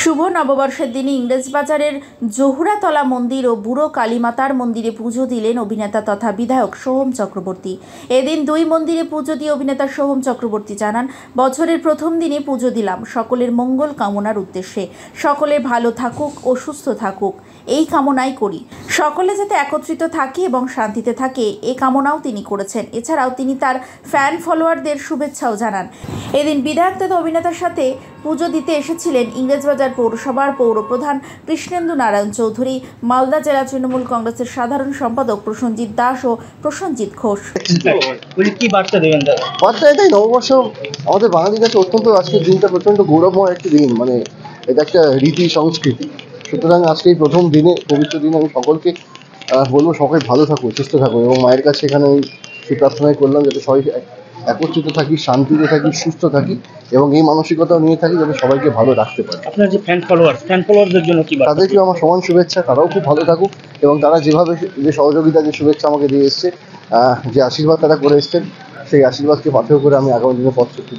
শুভ নববর্ষের দিনে ইংরেজবাজারের জহুরাতলা মন্দির ও বুড়ো কালীমাতার মন্দিরে পুজো দিলেন অভিনেতা তথা বিধায়ক সোহম চক্রবর্তী। এদিন দুই মন্দিরে পুজো দিয়ে অভিনেতা সোহম চক্রবর্তী জানান, বছরের প্রথম দিনে পুজো দিলাম সকলের মঙ্গল কামনার উদ্দেশ্যে। সকলে ভালো থাকুক ও সুস্থ থাকুক এই কামনাই করি। সকলে যাতে একত্রিত থাকে এবং শান্তিতে থাকে এই কামনাও তিনি করেছেন। এছাড়াও তিনি তার ফ্যান ফলোয়ারদের শুভেচ্ছাও জানান। এদিন বিধায়ক তথা অভিনেতার সাথে পুজো দিতে এসেছিলেন ইংরেজবাজার পৌরসভার পৌরপ্রধান কৃষ্ণেন্দু নারায়ণ চৌধুরী, মালদা জেলা তৃণমূল কংগ্রেসের সাধারণ সম্পাদক প্রসেনজিৎ দাস ও প্রসেনজিৎ ঘোষ। কি বার্তা দেবেন? বার্তা এটাই, নববর্ষ আমাদের বাঙালির কাছে অত্যন্ত, আজকের দিনটা প্রচণ্ড গৌরবময় একটি দিন, মানে এটা একটা রীতি সংস্কৃতি। সুতরাং আজকে এই প্রথম দিনে, পবিত্র দিনে আমি সকলকে বলবো সবাই ভালো থাকুক, সুস্থ থাকুক, এবং মায়ের কাছে এখানে আমি সেই প্রার্থনাই করলাম যাতে সবাই একত্রিত থাকি, শান্তিতে থাকি, সুস্থ থাকি এবং এই মানসিকতাও নিয়ে থাকি যাতে সবাইকে ভালো রাখতে পারি। আপনার যে ফ্যান ফলোয়ারদের জন্য কি বার্তা? তাদেরকেও আমার সমান শুভেচ্ছা, তারাও খুব ভালো থাকুক এবং তারা যেভাবে যে সহযোগিতা, যে শুভেচ্ছা আমাকে দিয়ে এসছে, যে আশীর্বাদ তারা করে এসছেন, সেই আশীর্বাদকে পাথেয় করে আমি আগামী দিনে পথ চলতে